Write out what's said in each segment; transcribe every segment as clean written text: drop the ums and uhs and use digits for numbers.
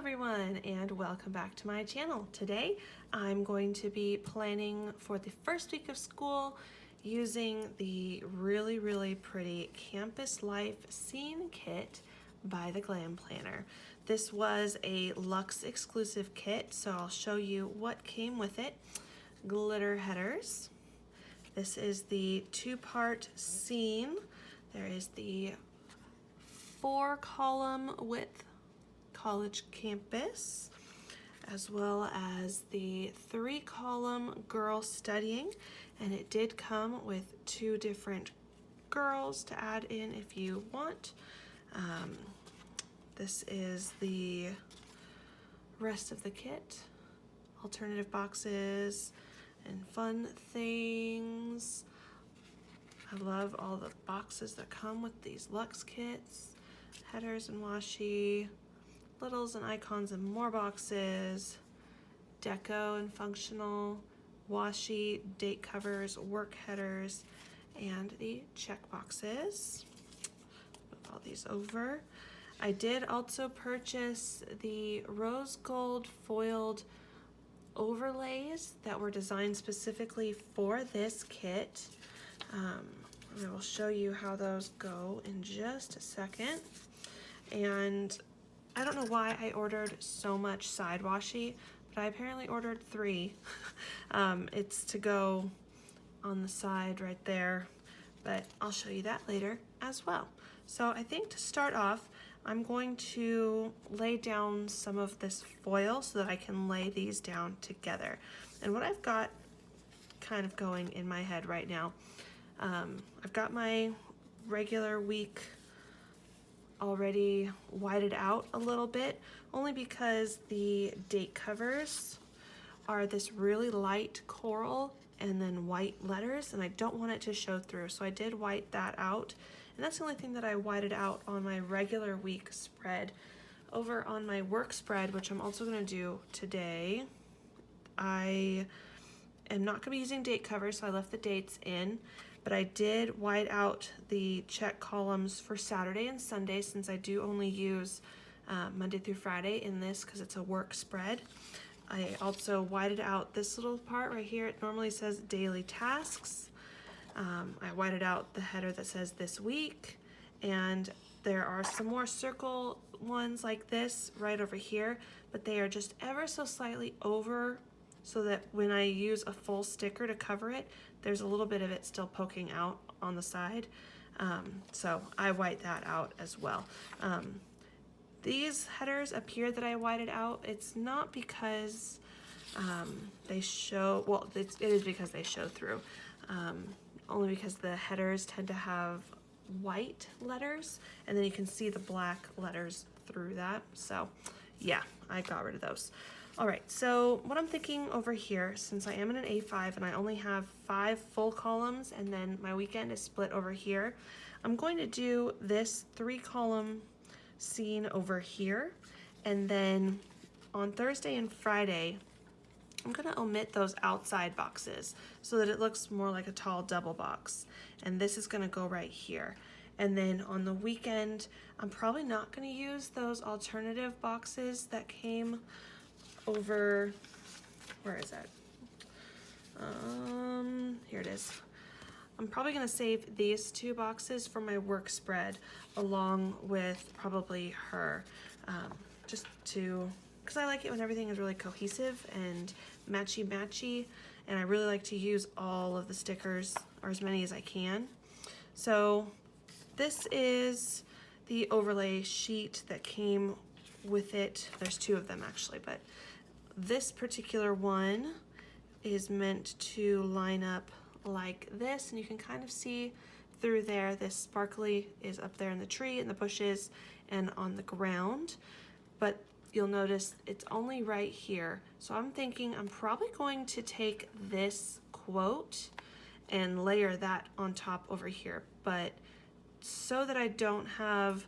everyone, and welcome back to my channel. Today I'm going to be planning for the first week of school using the really pretty Campus Life Scene Kit by the Glam Planner. This was a Luxe exclusive kit, so I'll show you what came with it. Glitter headers. This is the two-part scene. There is the 4-column width college campus, as well as the 3-column girl studying, and it did come with 2 different girls to add in if you want. This is the rest of the kit, alternative boxes and fun things. I love all the boxes that come with these Luxe kits, headers and washi, littles and icons and more boxes, deco and functional, washi, date covers, work headers, and the check boxes. Move all these over. I did also purchase the rose gold foiled overlays that were designed specifically for this kit. I will show you how those go in just a second. And I don't know why I ordered so much side washi, but I apparently ordered 3. It's to go on the side right there, but I'll show you that later as well. So I think to start off, I'm going to lay down some of this foil so that I can lay these down together. And what I've got kind of going in my head right now, I've got my regular week already whited out a little bit, only because the date covers are this really light coral and then white letters, and I don't want it to show through, so I did white that out, and that's the only thing that I whited out on my regular week spread. Over on my work spread, which I'm also going to do today, I am not going to be using date covers, so I left the dates in. But I did white out the check columns for Saturday and Sunday, since I do only use Monday through Friday in this because it's a work spread. I also whited out this little part right here. It normally says daily tasks. I whited out the header that says this week, and there are some more circle ones like this right over here, but they are just ever so slightly over, so that when I use a full sticker to cover it, there's a little bit of it still poking out on the side. So I white that out as well. These headers appear that I whited out. It's not because they show, well, it is because they show through. Only because the headers tend to have white letters, and then you can see the black letters through that. So yeah, I got rid of those. All right, so what I'm thinking over here, since I am in an A5 and I only have 5 full columns and then my weekend is split over here, I'm going to do this 3-column scene over here, and then on Thursday and Friday, I'm gonna omit those outside boxes so that it looks more like a tall double box, and this is gonna go right here. And then on the weekend, I'm probably not gonna use those alternative boxes that came over, where is that? Here it is. I'm probably gonna save these 2 boxes for my work spread, along with probably her, just to, because I like it when everything is really cohesive and matchy, and I really like to use all of the stickers, or as many as I can. So this is the overlay sheet that came with it. There's 2 of them actually, but this particular one is meant to line up like this, and you can kind of see through there. This sparkly is up there in the tree, in the bushes, and on the ground, but you'll notice it's only right here. So I'm thinking I'm probably going to take this quote and layer that on top over here, but so that I don't have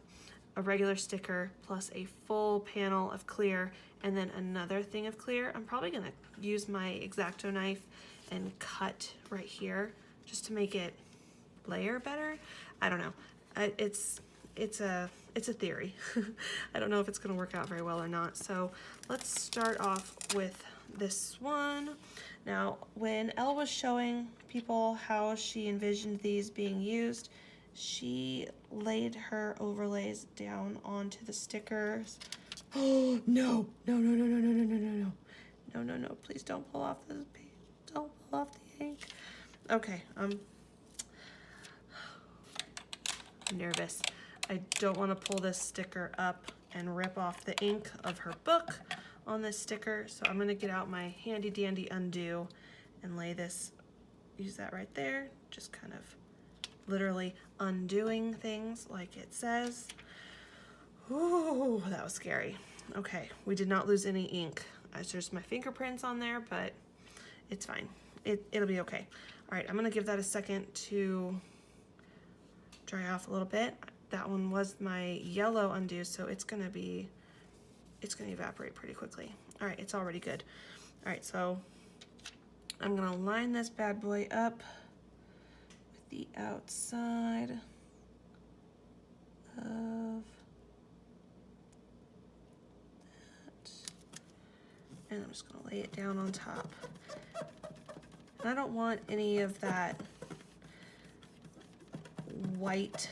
a regular sticker plus a full panel of clear and then another thing of clear, I'm probably gonna use my X-Acto knife and cut right here just to make it layer better. I don't know. It's it's a theory. I don't know if it's gonna work out very well or not. So let's start off with this one. Now, when Elle was showing people how she envisioned these being used, she laid her overlays down onto the stickers. Oh, no, no, no, no, no, no, no, no, no, no. No, no, no, please don't pull off the page. Don't pull off the ink. Okay, I'm nervous. I don't want to pull this sticker up and rip off the ink of her book on this sticker, so I'm going to get out my handy dandy undo and lay this, use that right there, just kind of literally undoing things like it says. Ooh, that was scary. Okay, we did not lose any ink. There's my fingerprints on there, but it's fine. It'll be okay. All right, I'm gonna give that a second to dry off a little bit. That one was my yellow undo, so it's gonna evaporate pretty quickly. All right, it's already good. All right, so I'm gonna line this bad boy up with the outside of that, and I'm just gonna lay it down on top. And I don't want any of that white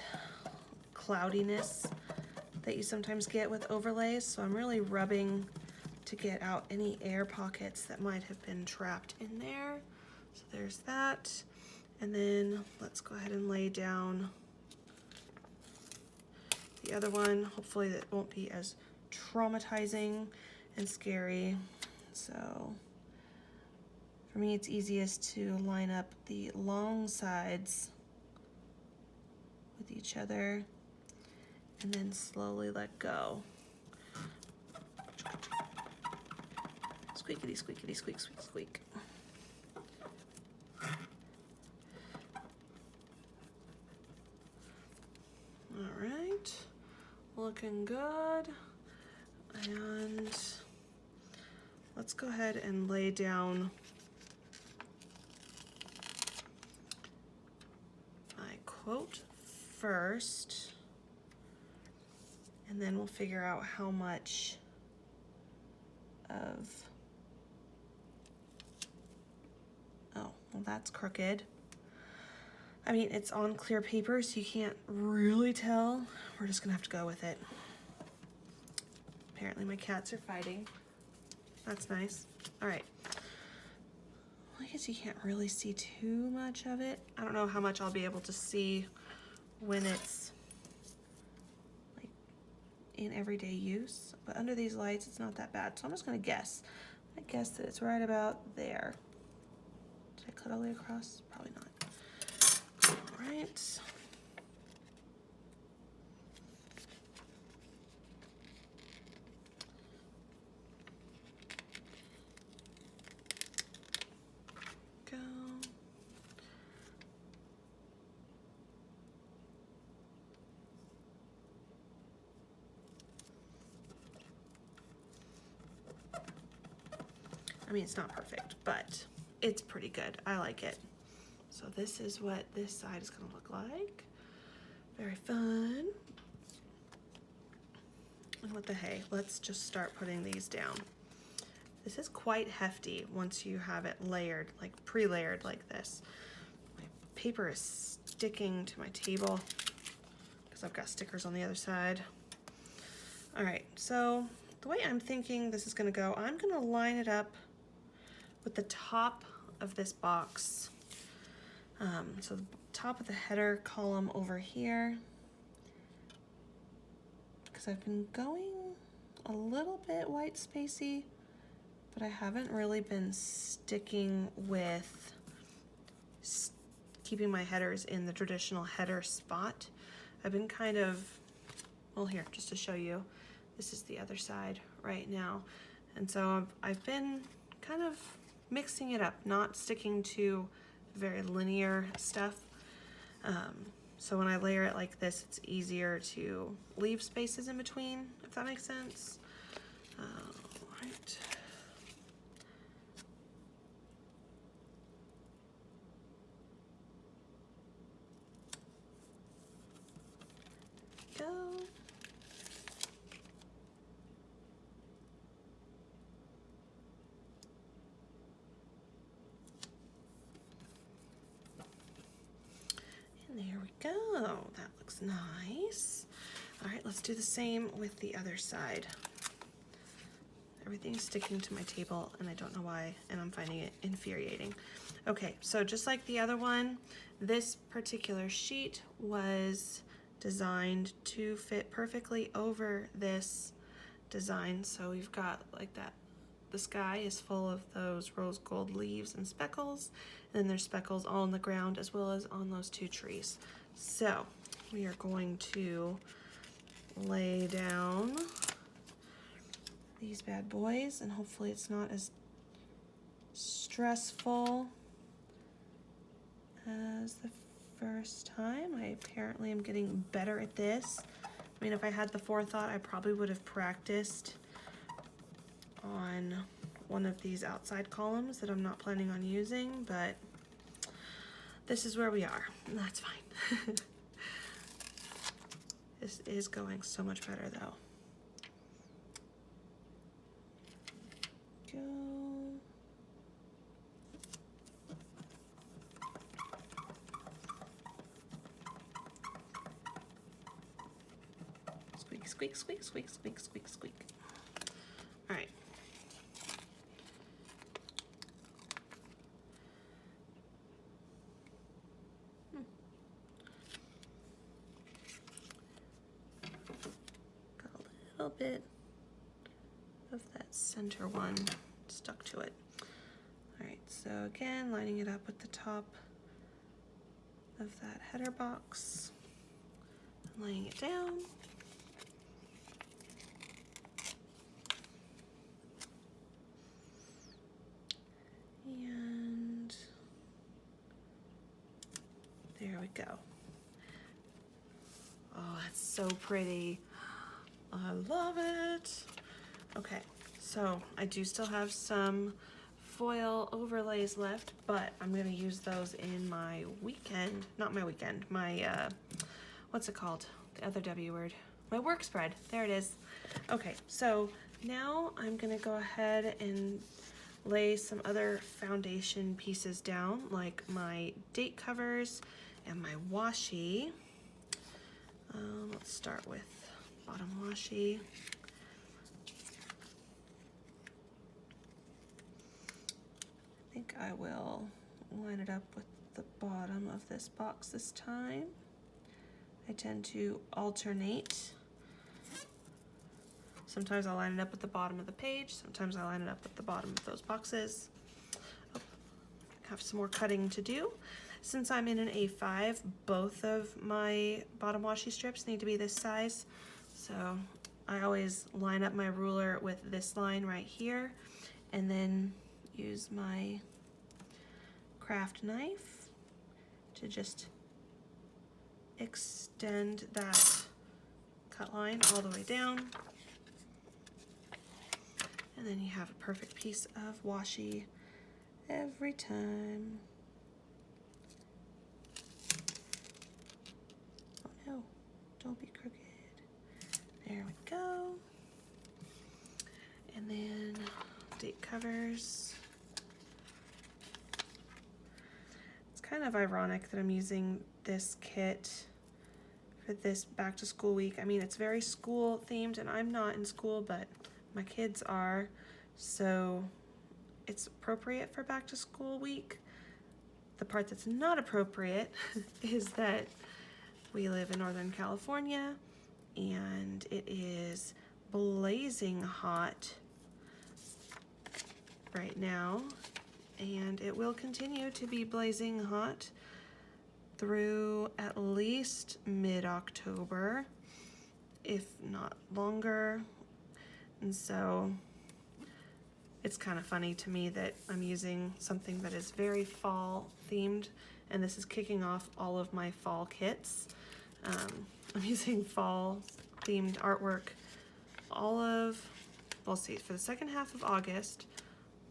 cloudiness that you sometimes get with overlays, so I'm really rubbing to get out any air pockets that might have been trapped in there. So there's that. And then let's go ahead and lay down the other one. Hopefully that won't be as traumatizing and scary. So for me, it's easiest to line up the long sides with each other and then slowly let go. Squeakity, squeakity, squeak, squeak, squeak. All right, looking good. And let's go ahead and lay down my quote first, and then we'll figure out how much of, oh, well that's crooked. I mean, it's on clear paper, so you can't really tell. We're just gonna have to go with it. Apparently my cats are fighting. That's nice. All right. Well, I guess you can't really see too much of it. I don't know how much I'll be able to see when it's like in everyday use, but under these lights, it's not that bad. So I'm just gonna guess. I guess that it's right about there. Did I cut all the way across? Probably not. All right. Go. I mean, it's not perfect, but it's pretty good. I like it. So this is what this side is gonna look like. Very fun. And what the hey, let's just start putting these down. This is quite hefty once you have it layered, like pre-layered like this. My paper is sticking to my table because I've got stickers on the other side. All right, so the way I'm thinking this is gonna go, I'm gonna line it up with the top of this box. So the top of the header column over here, because I've been going a little bit white spacey, but I haven't really been sticking with keeping my headers in the traditional header spot. I've been kind of, well here, just to show you, this is the other side right now. And so I've been kind of mixing it up, not sticking to very linear stuff. So when I layer it like this, it's easier to leave spaces in between, if that makes sense. Right. Go. looks nice. All right, let's do the same with the other side. Everything's sticking to my table and I don't know why, and I'm finding it infuriating. Okay, so just like the other one, this particular sheet was designed to fit perfectly over this design. So we've got like that. The sky is full of those rose gold leaves and speckles, and then there's speckles all on the ground as well as on those two trees. So we are going to lay down these bad boys, and hopefully it's not as stressful as the first time. I apparently am getting better at this. I mean, if I had the forethought, I probably would have practiced on one of these outside columns that I'm not planning on using, but this is where we are, and that's fine. This is going so much better though. Go. Squeak, squeak, squeak, squeak, squeak, squeak, squeak. All right. Got a little bit of that center one stuck to it. All right, so again, lining it up with the top of that header box and laying it down. And there we go. Oh, that's so pretty. I love it. Okay, so I do still have some foil overlays left, but I'm gonna use those in my weekend, not my weekend, my, what's it called? The other W word. My work spread, there it is. Okay, so now I'm gonna go ahead and lay some other foundation pieces down, like my date covers and my washi. Let's start with bottom washi. I think I will line it up with the bottom of this box this time. I tend to alternate. Sometimes I line it up with the bottom of the page, sometimes I line it up with the bottom of those boxes. Oh, have some more cutting to do. Since I'm in an A5, both of my bottom washi strips need to be this size. So I always line up my ruler with this line right here and then use my craft knife to just extend that cut line all the way down. And then you have a perfect piece of washi every time. Oh no, don't be crooked. There we go. And then date covers. It's kind of ironic that I'm using this kit for this back to school week. I mean, it's very school themed and I'm not in school, but my kids are, so it's appropriate for back to school week. The part that's not appropriate is that we live in Northern California and it is blazing hot right now, and it will continue to be blazing hot through at least mid-October, if not longer. And so it's kind of funny to me that I'm using something that is very fall themed, and this is kicking off all of my fall kits. I'm using fall themed artwork all of, we'll see, for the second half of August,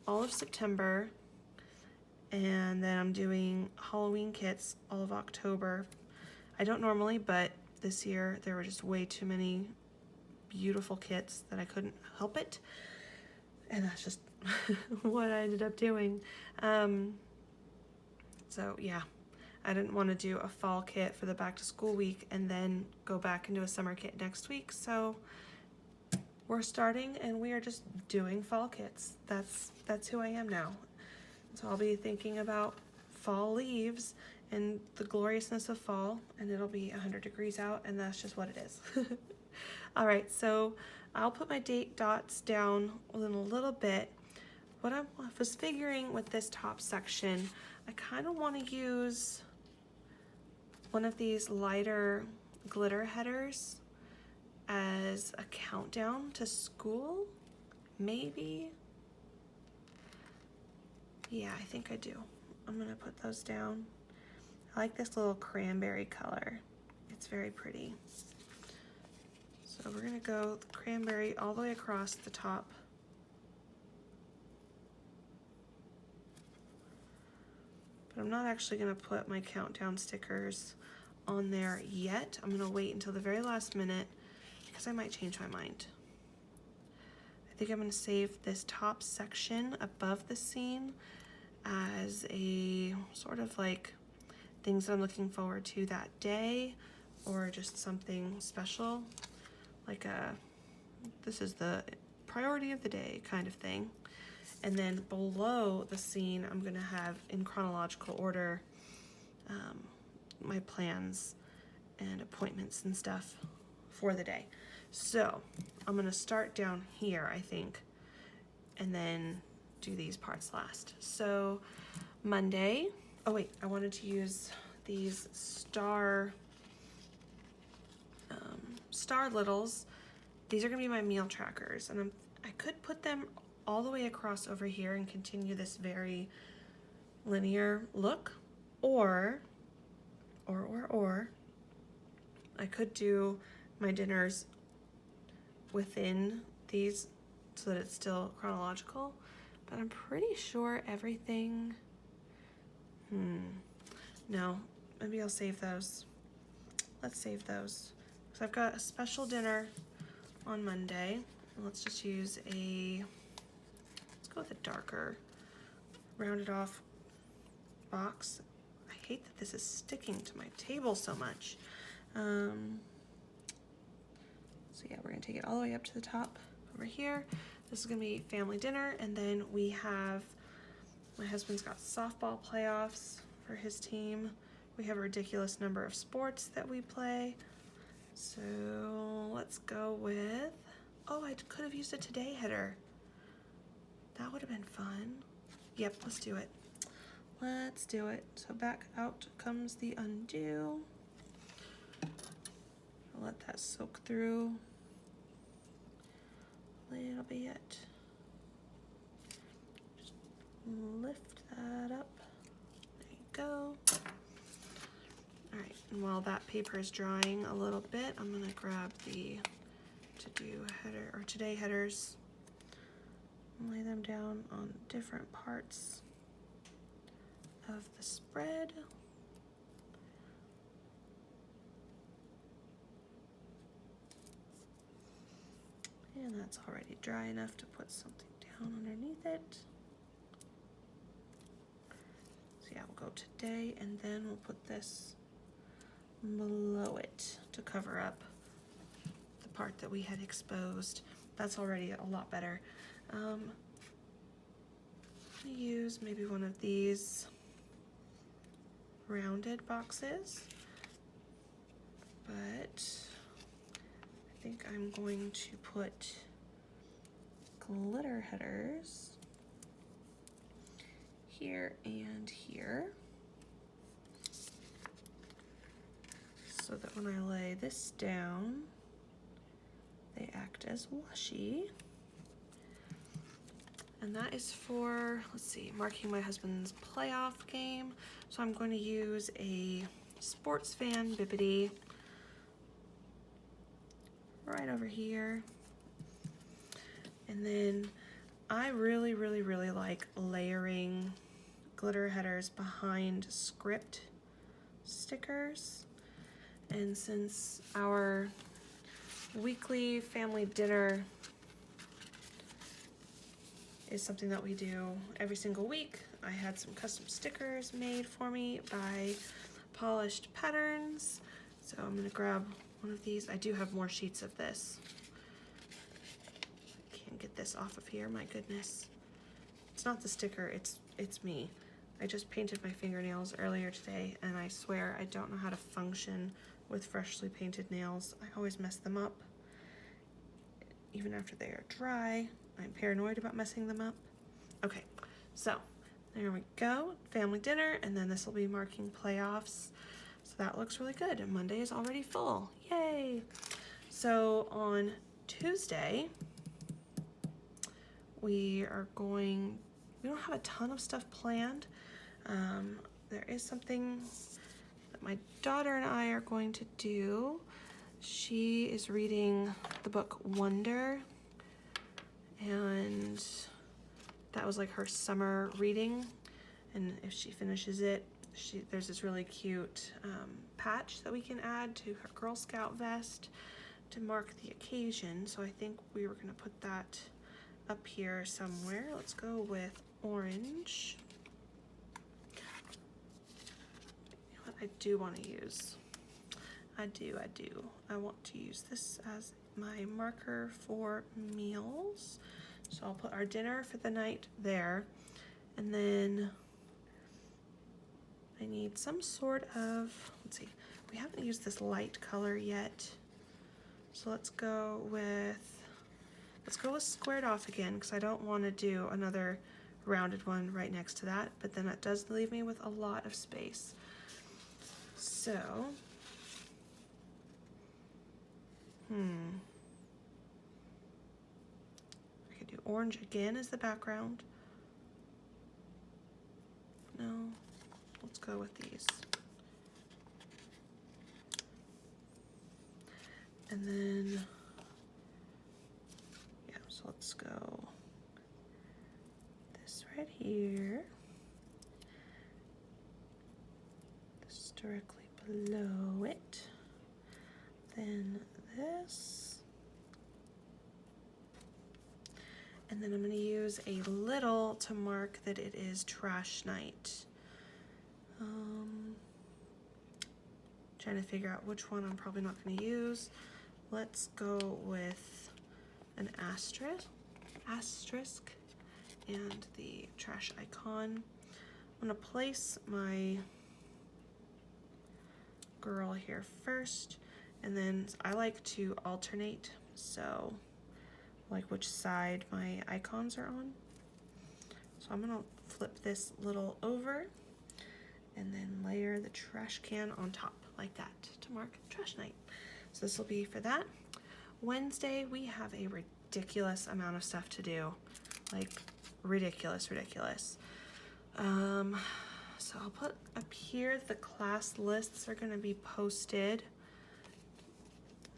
all of September, and then I'm doing Halloween kits all of October. I don't normally, but this year there were just way too many beautiful kits that I couldn't help it, and that's just what I ended up doing. So yeah, I didn't want to do a fall kit for the back to school week and then go back and do a summer kit next week. So we're starting and we are just doing fall kits. That's who I am now. So I'll be thinking about fall leaves and the gloriousness of fall, and it'll be 100 degrees out, and that's just what it is. All right, so I'll put my date dots down in a little bit. What I was figuring with this top section, I kind of want to use one of these lighter glitter headers as a countdown to school, maybe. Yeah, I think I do. I'm gonna put those down. I like this little cranberry color. It's very pretty. So we're gonna go cranberry all the way across the top. But I'm not actually gonna put my countdown stickers on there yet. I'm gonna wait until the very last minute because I might change my mind. I think I'm gonna save this top section above the scene as a sort of like things that I'm looking forward to that day, or just something special, like this is the priority of the day kind of thing. And then below the scene, I'm gonna have in chronological order my plans and appointments and stuff for the day. So I'm gonna start down here, I think, and then do these parts last. So Monday, oh wait, I wanted to use these star littles. These are gonna be my meal trackers, and I could put them all the way across over here and continue this very linear look, or I could do my dinners within these so that it's still chronological, but I'm pretty sure everything, no, maybe I'll save those. Let's save those. So I've got a special dinner on Monday. Let's just use let's go with a darker, rounded off box. I hate that this is sticking to my table so much. So yeah, we're gonna take it all the way up to the top over here. This is gonna be family dinner, and then we have, my husband's got softball playoffs for his team. We have a ridiculous number of sports that we play. So let's go with, oh, I could have used a today header. That would have been fun. Yep, let's do it. Let's do it. So back out comes the undo. I'll let that soak through a little bit. Just lift that up. There you go. All right, and while that paper is drying a little bit, I'm gonna grab the to-do header or today headers and lay them down on different parts of the spread. And that's already dry enough to put something down underneath it. So yeah, we'll go today, and then we'll put this below it to cover up the part that we had exposed. That's already a lot better. I'm gonna use maybe one of these rounded boxes, but I think I'm going to put glitter headers here and here, so that when I lay this down, they act as washi. And that is for, let's see, marking my husband's playoff game. So I'm going to use a sports fan bibbidi right over here. And then I really like layering glitter headers behind script stickers. And since our weekly family dinner is something that we do every single week, I had some custom stickers made for me by polished patterns. So I'm gonna grab one of these. I do have more sheets of this. I can't get this off of here, my goodness. It's not the sticker, it's me. I just painted my fingernails earlier today, and I swear I don't know how to function with freshly painted nails. I always mess them up. Even after they are dry, I'm paranoid about messing them up. Okay, so there we go, family dinner, and then this will be marking playoffs. So that looks really good, and Monday is already full, yay! So on Tuesday, we don't have a ton of stuff planned. There is something that my daughter and I are going to do. She is reading the book Wonder, and that was like her summer reading, and if she finishes it, there's this really cute patch that we can add to her Girl Scout vest to mark the occasion. So I think we were gonna put that up here somewhere. Let's go with orange. What I do want to use, I want to use this as my marker for meals. So I'll put our dinner for the night there, and then I need some sort of, let's see, we haven't used this light color yet. So let's go with squared off again, because I don't want to do another rounded one right next to that, but then that does leave me with a lot of space. So, I could do orange again as the background. No, let's go with these. And then, yeah, so let's go this right here. This directly below it. Then this. And then I'm going to use a little to mark that it is trash night. Trying to figure out which one I'm probably not going to use. Let's go with an asterisk and the trash icon. I'm going to place my girl here first, and then I like to alternate, so like which side my icons are on. So I'm gonna flip this little over and then layer the trash can on top like that to mark trash night. So this will be for that. Wednesday, we have a ridiculous amount of stuff to do, like ridiculous. So I'll put up here the class lists are gonna be posted.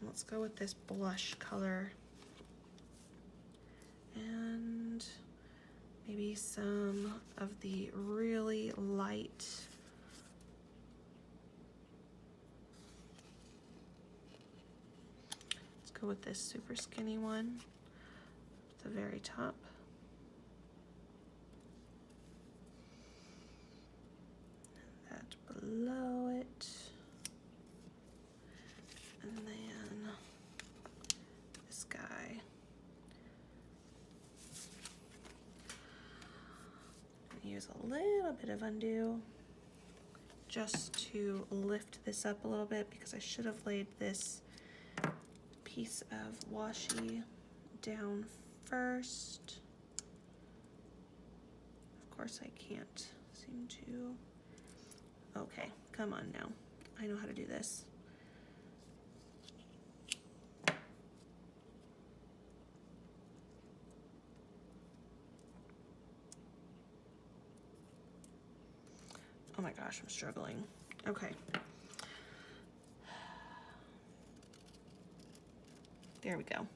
Let's go with this blush color. And maybe some of the really light go with this super skinny one at the very top. And that below it. And then this guy. I'm gonna use a little bit of undo just to lift this up a little bit, because I should have laid this piece of washi down first. Of course I can't seem to. Okay, come on now. I know how to do this. Oh my gosh, I'm struggling. Okay. There we go.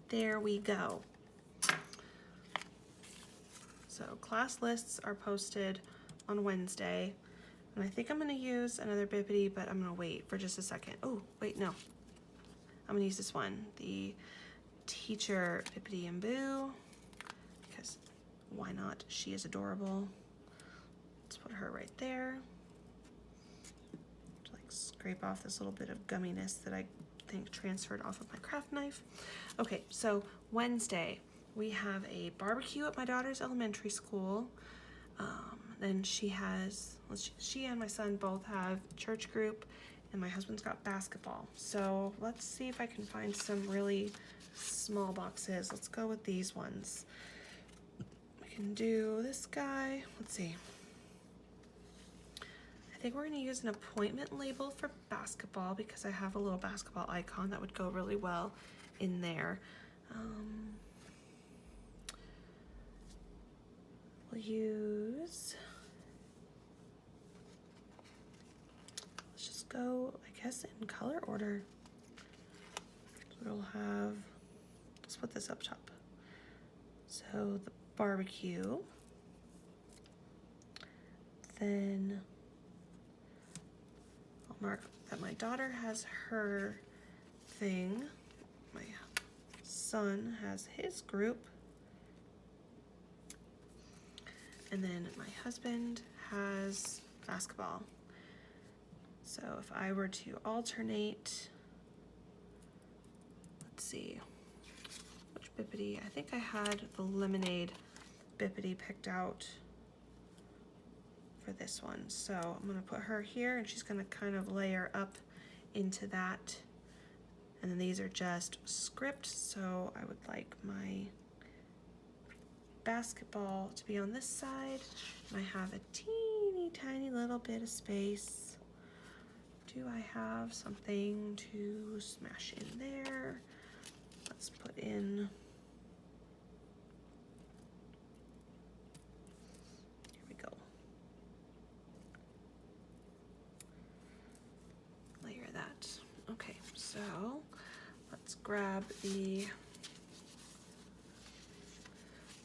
There we go. So class lists are posted on Wednesday, and I think I'm gonna use another Bippity, but I'm gonna wait for just a second. Oh, wait, no. I'm gonna use this one, the teacher Bippity and Boo, because why not? She is adorable. Let's put her right there. scrape off this little bit of gumminess that I think transferred off of my craft knife. Okay, so Wednesday, we have a barbecue at my daughter's elementary school. Then she and my son both have church group, and my husband's got basketball. So let's see if I can find some really small boxes. Let's go with these ones. We can do this guy. Let's see. I think we're going to use an appointment label for basketball because I have a little basketball icon that would go really well in there. We'll use, let's just go, I guess, in color order. So we'll have, let's put this up top. So the barbecue, then I'll mark that my daughter has her thing, my son has his group, and then my husband has basketball. So if I were to alternate, let's see, which bippity, I think I had the lemonade bippity picked out for this one. So I'm gonna put her here and she's gonna kind of layer up into that. And then these are just script, so I would like my basketball to be on this side. And I have a teeny tiny little bit of space. Do I have something to smash in there? Let's put in, here we go. Layer that. Okay, so let's grab the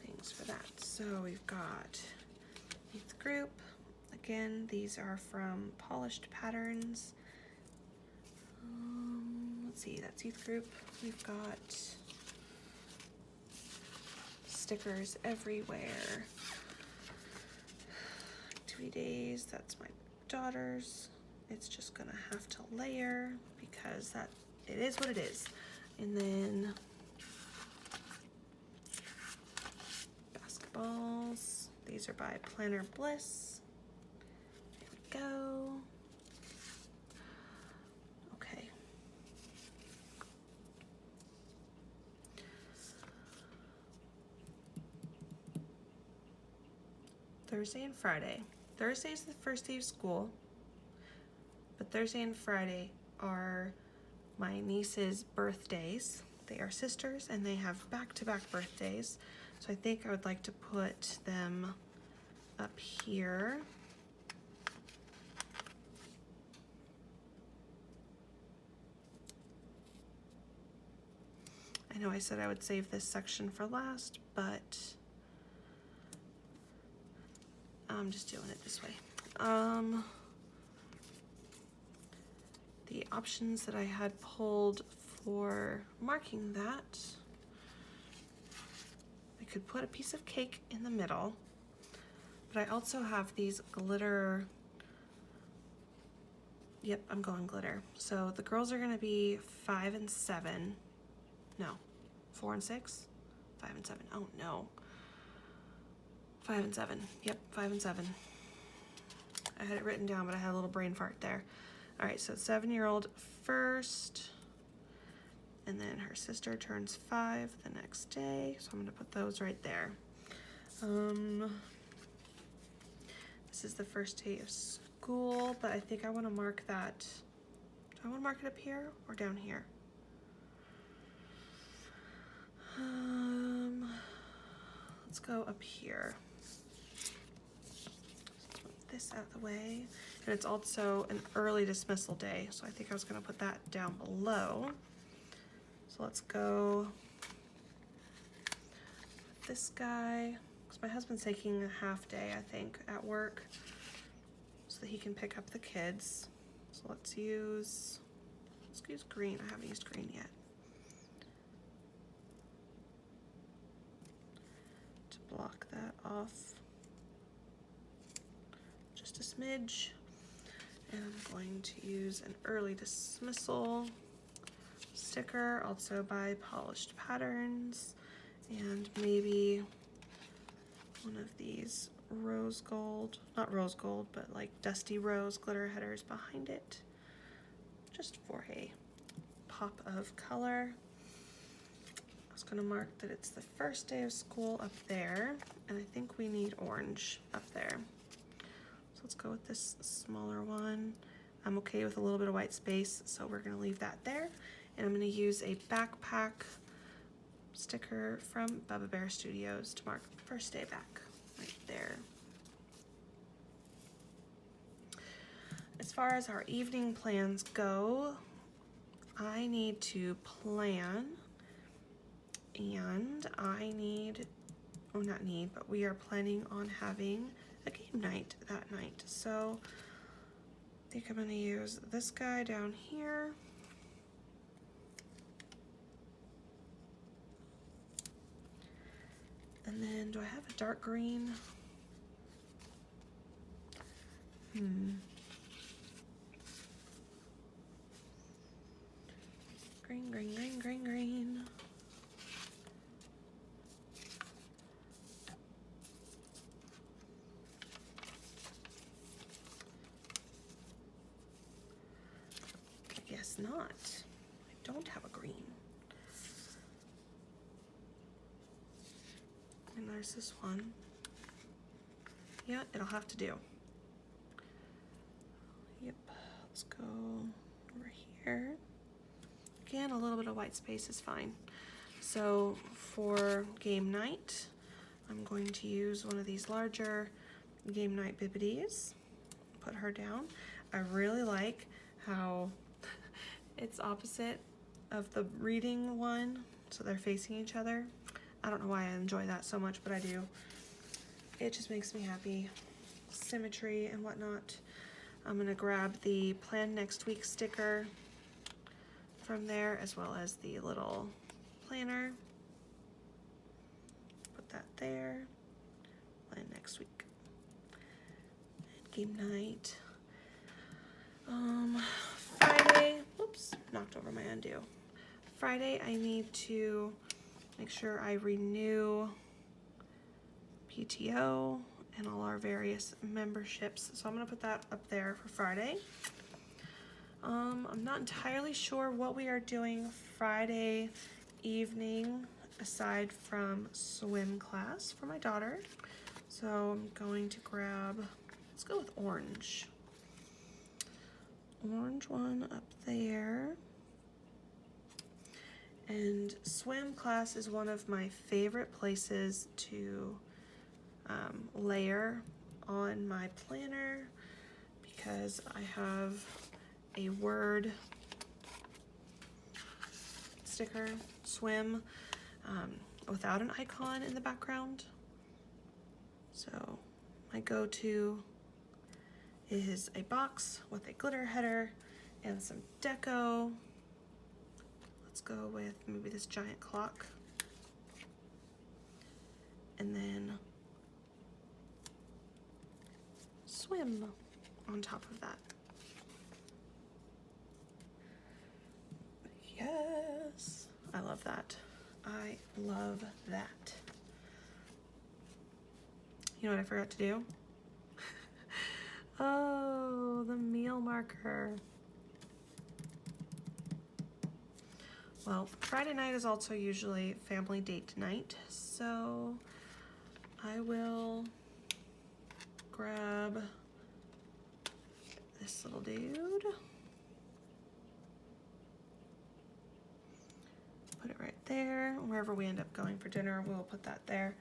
things for that. So we've got youth group. Again, these are from Polished Patterns. Let's see, that's youth group. We've got stickers everywhere. Activity days, that's my daughter's. It's just gonna have to layer because that it is what it is. And then basketballs. These are by Planner Bliss. There we go. Okay. Thursday and Friday. Thursday is the first day of school, but Thursday and Friday are my niece's birthdays. They are sisters and they have back-to-back birthdays. So I think I would like to put them up here. I know I said I would save this section for last, but I'm just doing it this way. The options that I had pulled for marking that, I could put a piece of cake in the middle, but I also have these glitter. Yep, I'm going glitter. So the girls are gonna be 5 and 7. No, 4 and 6? 5 and 7, oh no. 5 and 7, yep, 5 and 7. I had it written down, but I had a little brain fart there. All right, so 7-year-old first, and then her sister turns 5 the next day, so I'm gonna put those right there. This is the first day of school, but I think I wanna mark that. Do I wanna mark it up here or down here? Let's go up here. This out of the way, and it's also an early dismissal day, so I think I was going to put that down below. So let's go with this guy, because my husband's taking a half day, I think, at work, so that he can pick up the kids. So let's use green. I haven't used green yet. To block that off. Just a smidge. And I'm going to use an early dismissal sticker, also by Polished Patterns, and maybe one of these rose gold, not rose gold, but like dusty rose glitter headers behind it, just for a pop of color. I was gonna mark that it's the first day of school up there, and I think we need orange up there. So let's go with this smaller one. I'm okay with a little bit of white space, so we're gonna leave that there. And I'm gonna use a backpack sticker from Bubba Bear Studios to mark first day back, right there. As far as our evening plans go, I need to plan, and but we are planning on having a game night that night. So I think I'm gonna use this guy down here. And then, do I have a dark green? Green, green, green, green, green. I guess not. I don't have a green. And there's this one. Yeah, it'll have to do. Yep, let's go over here. Again, a little bit of white space is fine. So for game night, I'm going to use one of these larger game night bibbities. Put her down. I really like how it's opposite of the reading one, so they're facing each other. I don't know why I enjoy that so much, but I do. It just makes me happy. Symmetry and whatnot. I'm gonna grab the Plan Next Week sticker from there, as well as the little planner. Put that there. Plan Next Week. And game night. Friday, whoops, knocked over my undo. Friday, I need to make sure I renew PTO and all our various memberships. So I'm gonna put that up there for Friday. I'm not entirely sure what we are doing Friday evening aside from swim class for my daughter. So I'm going to grab, let's go with orange. Orange one up there. And swim class is one of my favorite places to layer on my planner, because I have a word sticker, swim, without an icon in the background. So my go-to is a box with a glitter header and some deco. Let's go with maybe this giant clock. And then swim on top of that. Yes, I love that. I love that. You know what I forgot to do? Oh, the meal marker. Well, Friday night is also usually family date night, so I will grab this little dude, put it right there. Wherever we end up going for dinner, we'll put that there.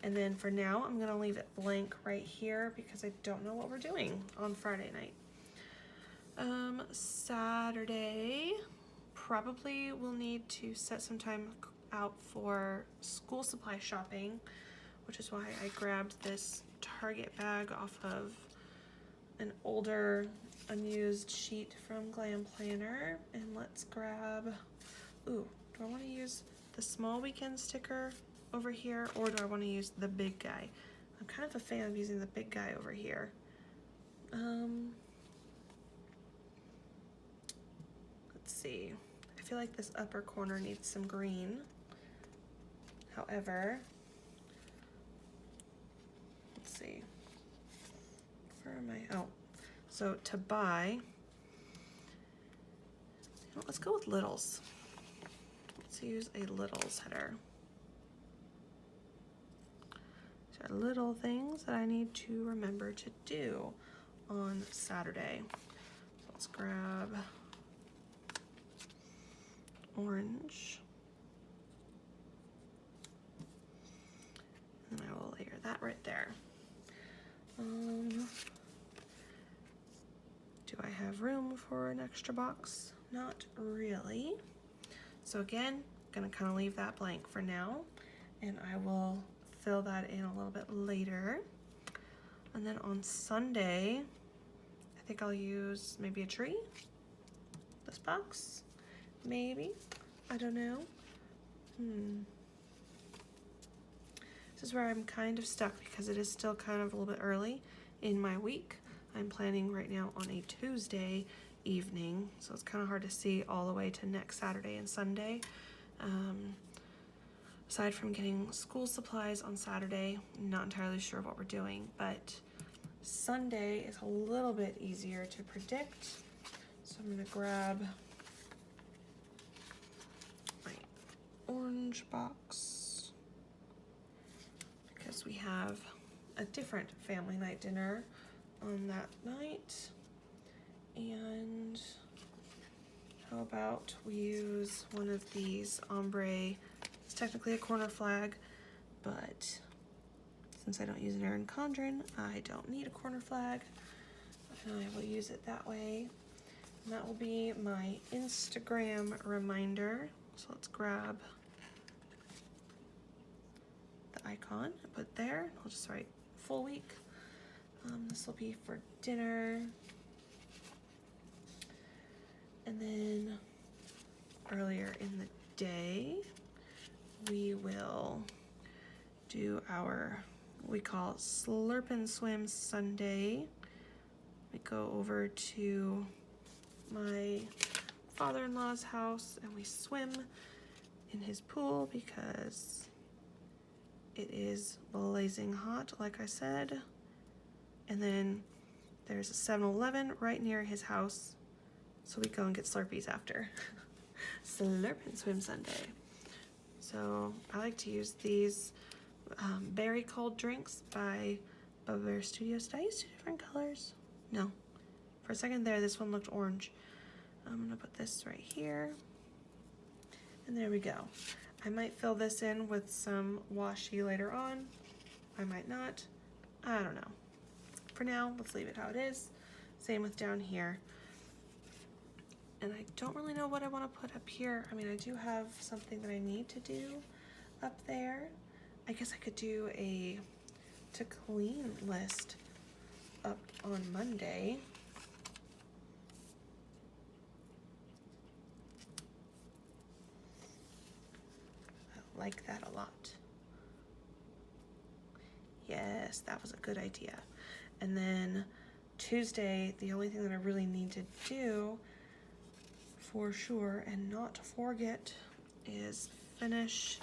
And then for now, I'm gonna leave it blank right here because I don't know what we're doing on Friday night. Saturday, probably we'll need to set some time out for school supply shopping, which is why I grabbed this Target bag off of an older unused sheet from Glam Planner. And let's grab, ooh, do I want to use the small weekend sticker over here, or do I want to use the big guy? I'm kind of a fan of using the big guy over here. see. I feel like this upper corner needs some green. However, let's see. Where am I? Oh, so to buy, let's go with littles. Let's use a littles header. There are little things that I need to remember to do on Saturday. So let's grab orange. And I will layer that right there. Do I have room for an extra box? Not really. So again, gonna kind of leave that blank for now, and I will fill that in a little bit later. And then on Sunday, I think I'll use maybe a tree. This box, maybe. I don't know. This is where I'm kind of stuck because it is still kind of a little bit early in my week. I'm planning right now on a Tuesday evening, so it's kind of hard to see all the way to next Saturday and Sunday. Aside from getting school supplies on Saturday, I'm not entirely sure what we're doing, but Sunday is a little bit easier to predict. So I'm gonna grab my orange box because we have a different family night dinner on that night. And how about we use one of these ombre. It's technically a corner flag, but since I don't use an Erin Condren, I don't need a corner flag. And I will use it that way. And that will be my Instagram reminder. So let's grab the icon and put there. I'll just write full week. This will be for dinner. And then earlier in the day, we will do our, what we call Slurp and Swim Sunday. We go over to my father-in-law's house and we swim in his pool because it is blazing hot, like I said. And then there's a 7-Eleven right near his house, so we go and get Slurpees after. Slurp and Swim Sunday. So I like to use these berry cold drinks by Bubba Bear Studios. Did I use 2 different colors? No. For a second there, this one looked orange. I'm gonna put this right here. And there we go. I might fill this in with some washi later on. I might not. I don't know. For now, let's leave it how it is. Same with down here. And I don't really know what I want to put up here. I mean, I do have something that I need to do up there. I guess I could do a to clean list up on Monday. I like that a lot. Yes, that was a good idea. And then Tuesday, the only thing that I really need to do for sure and not forget is finish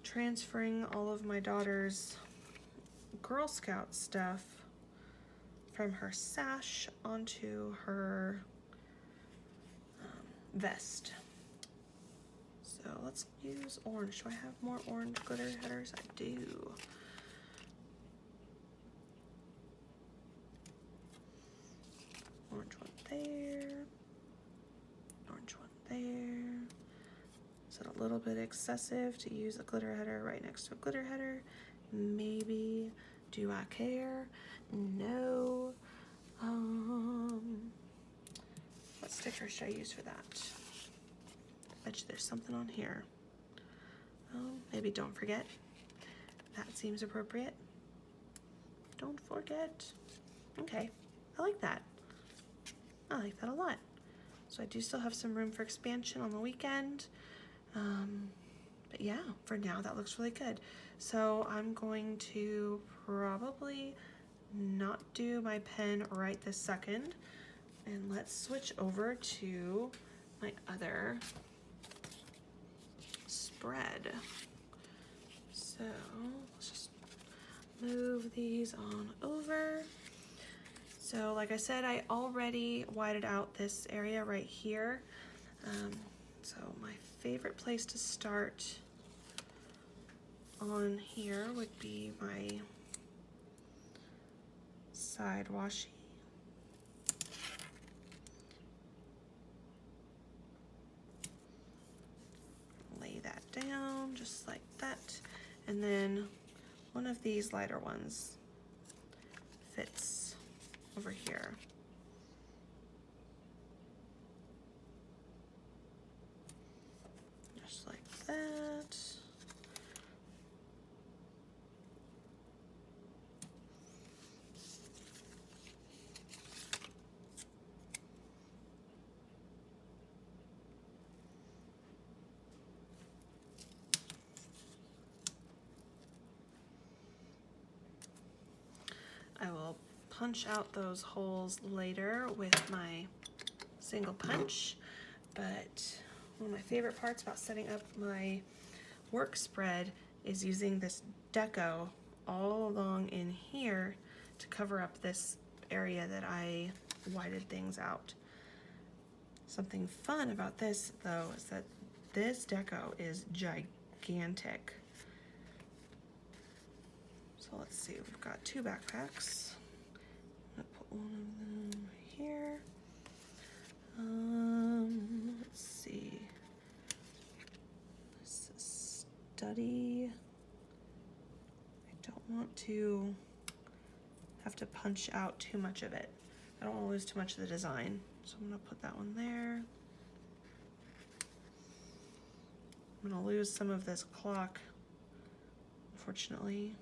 transferring all of my daughter's Girl Scout stuff from her sash onto her vest. So let's use orange. Do I have more orange glitter headers? I do. Orange one there. Orange one there. Is it a little bit excessive to use a glitter header right next to a glitter header? Maybe. Do I care? No. What sticker should I use for that? I bet you there's something on here. Maybe don't forget. That seems appropriate. Don't forget. Okay, I like that. I like that a lot. So I do still have some room for expansion on the weekend. But yeah, for now that looks really good. So I'm going to probably not do my pen right this second. And let's switch over to my other spread. So let's just move these on over. So like I said, I already whited out this area right here. So my favorite place to start on here would be my side washi. Lay that down just like that. And then one of these lighter ones fits over here. Just like that. I will punch out those holes later with my single punch, but one of my favorite parts about setting up my work spread is using this deco all along in here to cover up this area that I whited things out. Something fun about this though is that this deco is gigantic. So let's see, we've got 2 backpacks. I'm gonna put one of them here. Let's see. This is study. I don't want to have to punch out too much of it. I don't want to lose too much of the design. So I'm gonna put that one there. I'm gonna lose some of this clock, unfortunately,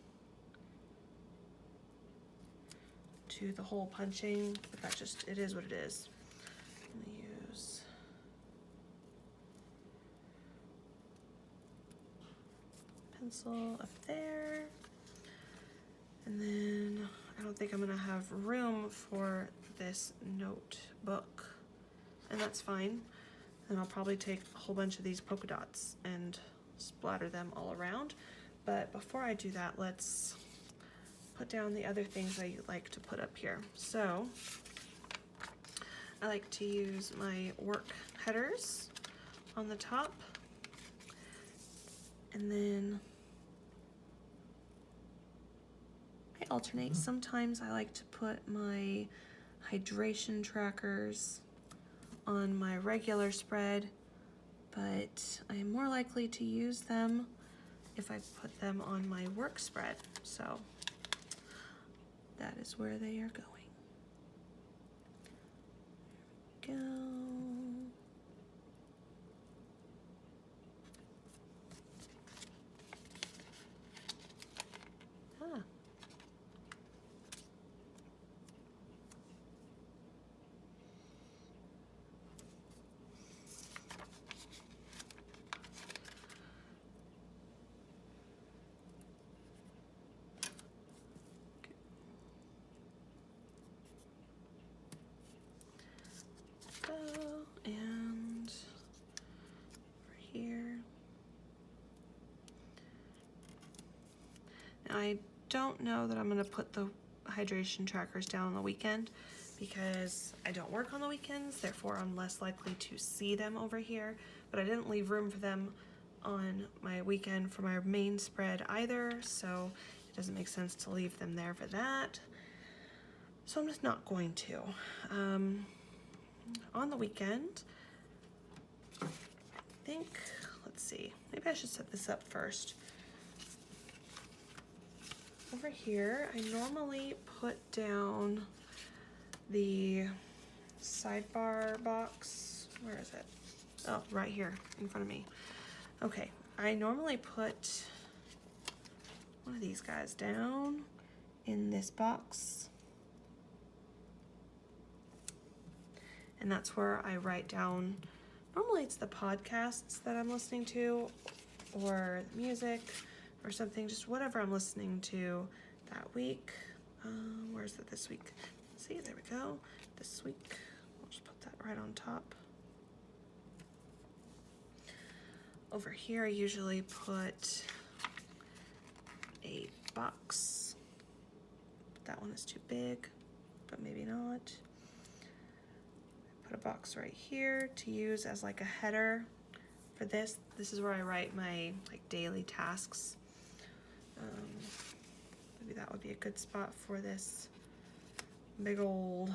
to the hole punching, but that just, it is what it is. I'm gonna use pencil up there, and then I don't think I'm gonna have room for this notebook, and that's fine. And I'll probably take a whole bunch of these polka dots and splatter them all around. But before I do that, let's put down the other things I like to put up here. So I like to use my work headers on the top, and then I alternate. Sometimes I like to put my hydration trackers on my regular spread, but I am more likely to use them if I put them on my work spread. So that is where they are going. There we go. Ah. And over here. Now I don't know that I'm going to put the hydration trackers down on the weekend because I don't work on the weekends, therefore I'm less likely to see them over here, but I didn't leave room for them on my weekend for my main spread either, so it doesn't make sense to leave them there for that. So I'm just not going to. On the weekend, I think, let's see, maybe I should set this up first. Over here, I normally put down the sidebar box. Where is it? Oh, right here in front of me. Okay, I normally put one of these guys down in this box. And that's where I write down, normally it's the podcasts that I'm listening to, or music, or something, just whatever I'm listening to that week. Where's it this week? See, there we go. This week, I'll just put that right on top. Over here I usually put a box. That one is too big, but maybe not. Put a box right here to use as like a header for this. This is where I write my like daily tasks. Maybe that would be a good spot for this big old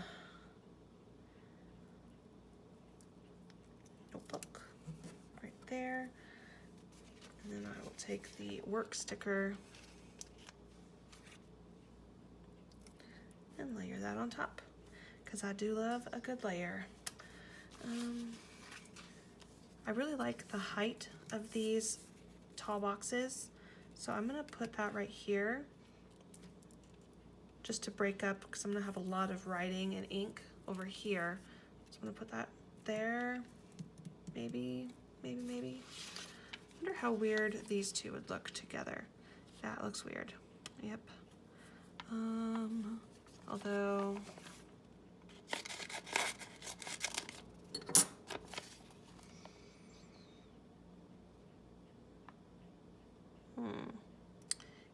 notebook right there. And then I will take the work sticker and layer that on top, because I do love a good layer. I really like the height of these tall boxes, so I'm gonna put that right here just to break up, because I'm gonna have a lot of writing and ink over here. So I'm gonna put that there, maybe. I wonder how weird these two would look together. Yeah, it looks weird. Yep. Although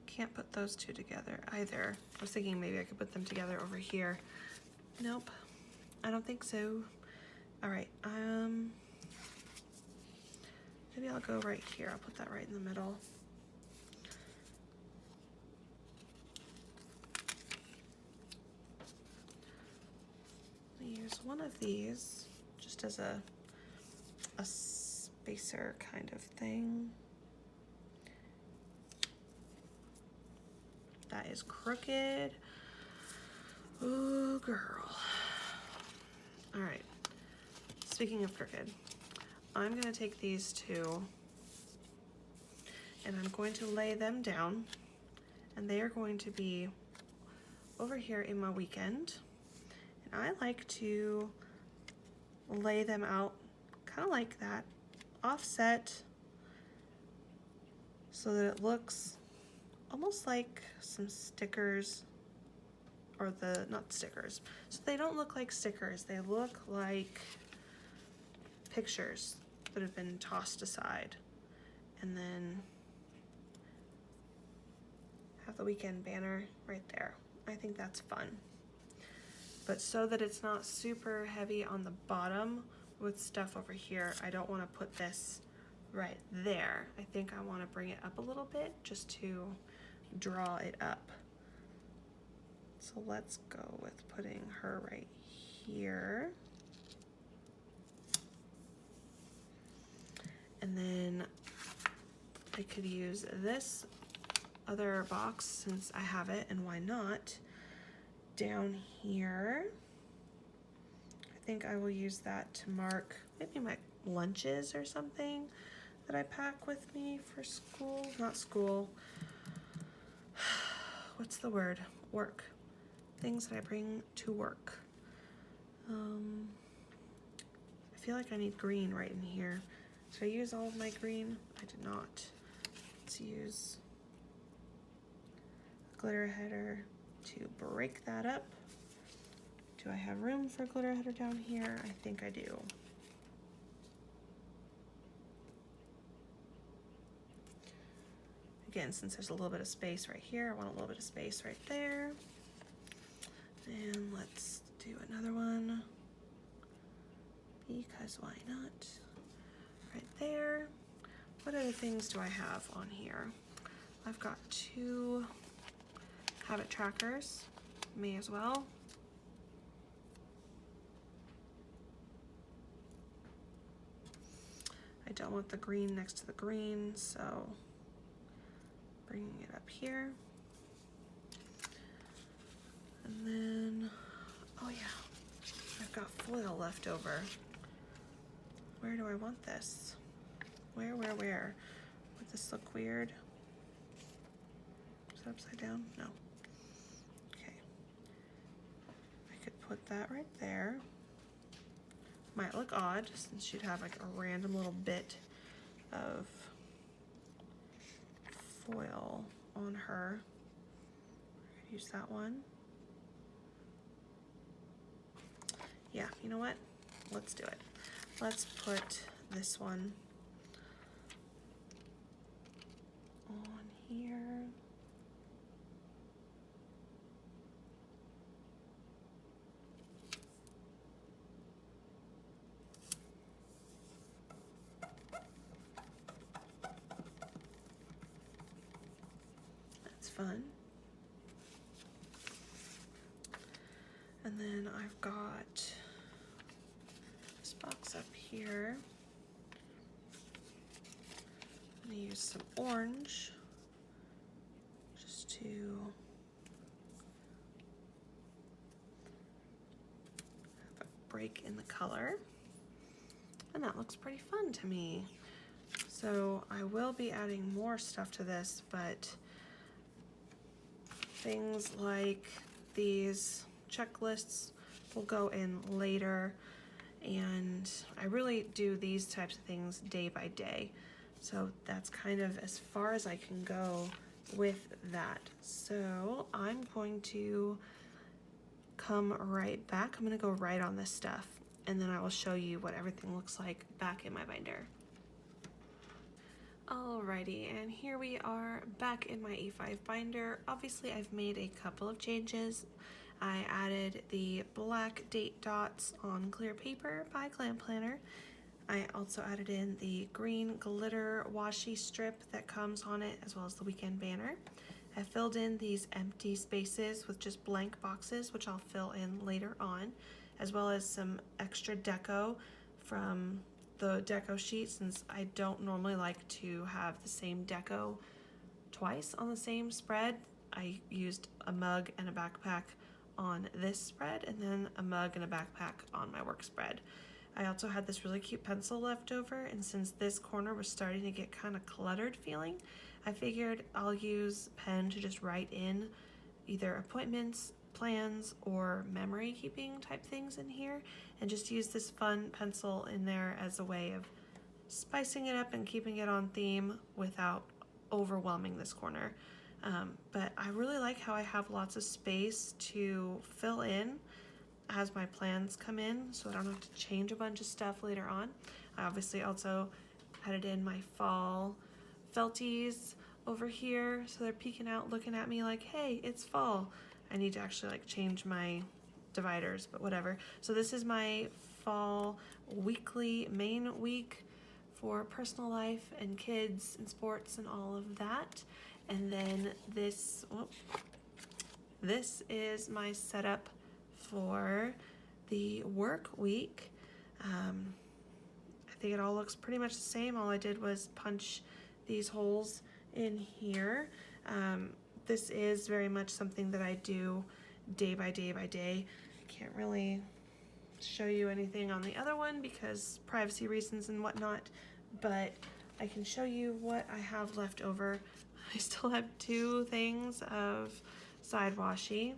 can't put those two together either. I was thinking maybe I could put them together over here. Nope, I don't think so. All right, maybe I'll go right here. I'll put that right in the middle. I'll use one of these just as a spacer kind of thing. That is crooked. Oh, girl. All right. Speaking of crooked, I'm gonna take these two and I'm going to lay them down, and they are going to be over here in my weekend. And I like to lay them out kind of like that, offset, so that it looks almost like some stickers, or not stickers. So they don't look like stickers, they look like pictures that have been tossed aside. And then have the weekend banner right there. I think that's fun. But so that it's not super heavy on the bottom with stuff over here, I don't want to put this right there. I think I want to bring it up a little bit just to draw it up. So let's go with putting her right here. And then I could use this other box since I have it, and why not, down here. I think I will use that to mark maybe my lunches or something that I pack with me for school. Not school. What's the word? Work. Things that I bring to work. I feel like I need green right in here. Did I use all of my green? I did not. Let's use a glitter header to break that up. Do I have room for a glitter header down here? I think I do. Again, since there's a little bit of space right here, I want a little bit of space right there. And let's do another one, because why not? Right there. What other things do I have on here? I've got 2 habit trackers, may as well. I don't want the green next to the green, so bringing it up here. And then, oh yeah, I've got foil left over. Where do I want this? Where? Would this look weird? Is it upside down? No. Okay. I could put that right there. Might look odd since you'd have like a random little bit of foil on her. I could use that one. Yeah, you know what? Let's do it. Let's put this one here. That's fun. And then I've got this box up here. I'm gonna use some orange just to have a break in the color. And that looks pretty fun to me. So I will be adding more stuff to this, but things like these checklists will go in later, and I really do these types of things day by day. So that's kind of as far as I can go with that. So I'm going to come right back. I'm gonna go right on this stuff, and then I will show you what everything looks like back in my binder. Alrighty, and here we are back in my E5 binder. Obviously I've made a couple of changes. I added the black date dots on clear paper by Glam Planner. I also added in the green glitter washi strip that comes on it, as well as the weekend banner. I filled in these empty spaces with just blank boxes, which I'll fill in later on, as well as some extra deco from the deco sheet, since I don't normally like to have the same deco twice on the same spread. I used a mug and a backpack on this spread, and then a mug and a backpack on my work spread. I also had this really cute pencil left over, and since this corner was starting to get kind of cluttered feeling, I figured I'll use pen to just write in either appointments, plans, or memory keeping type things in here, and just use this fun pencil in there as a way of spicing it up and keeping it on theme without overwhelming this corner. But I really like how I have lots of space to fill in as my plans come in, so I don't have to change a bunch of stuff later on. I obviously also added in my fall felties over here, so they're peeking out looking at me like, hey, it's fall. I need to actually like change my dividers, but whatever. So this is my fall weekly main week for personal life and kids and sports and all of that. And then this is my setup for the work week. I think it all looks pretty much the same. All I did was punch these holes in here. This is very much something that I do day by day by day. I can't really show you anything on the other one because privacy reasons and whatnot, but I can show you what I have left over. I still have 2 things of side washi.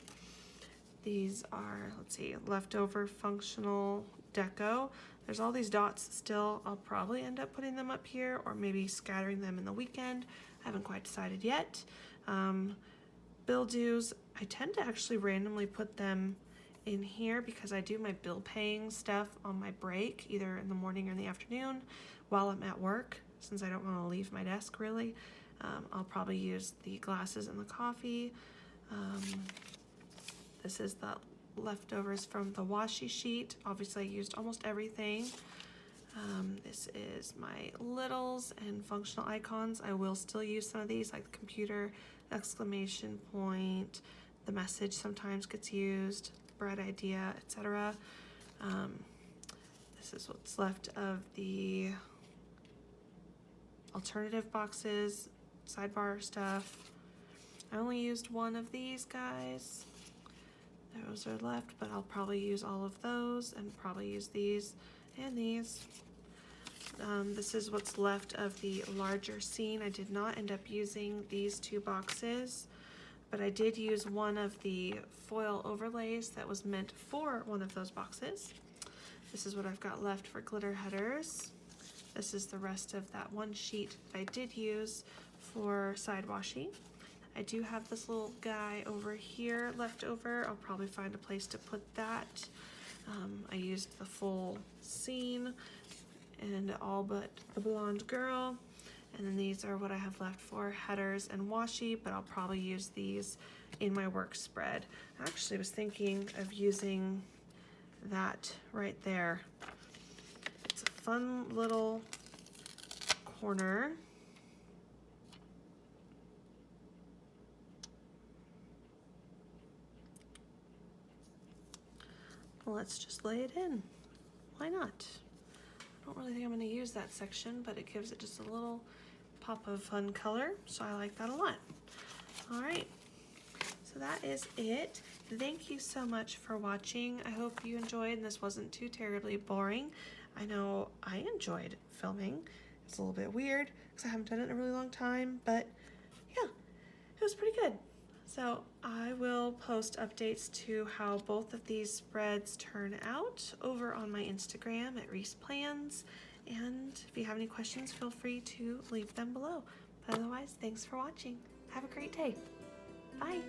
These are, let's see, leftover functional deco. There's all these dots still. I'll probably end up putting them up here or maybe scattering them in the weekend. I haven't quite decided yet. Bill dues, I tend to actually randomly put them in here because I do my bill paying stuff on my break, either in the morning or in the afternoon while I'm at work, since I don't want to leave my desk really. I'll probably use the glasses and the coffee. This is the leftovers from the washi sheet. Obviously I used almost everything. This is my littles and functional icons. I will still use some of these, like the computer, exclamation point, the message sometimes gets used, bright idea, etc. This is what's left of the alternative boxes, sidebar stuff. I only used one of these guys. Those are left, but I'll probably use all of those and probably use these and these. This is what's left of the larger scene. I did not end up using these 2 boxes, but I did use one of the foil overlays that was meant for one of those boxes. This is what I've got left for glitter headers. This is the rest of that one sheet that I did use for side washi. I do have this little guy over here left over. I'll probably find a place to put that. I used the full scene and all but the blonde girl. And then these are what I have left for headers and washi, but I'll probably use these in my work spread. I actually was thinking of using that right there. It's a fun little corner. Let's just lay it in. Why not? I don't really think I'm going to use that section, but it gives it just a little pop of fun color, so I like that a lot. All right, so that is it. Thank you so much for watching. I hope you enjoyed and this wasn't too terribly boring. I know I enjoyed filming. It's a little bit weird because I haven't done it in a really long time, but yeah, it was pretty good. So I will post updates to how both of these spreads turn out over on my Instagram at Reese Plans. And if you have any questions, feel free to leave them below. But otherwise, thanks for watching. Have a great day. Bye.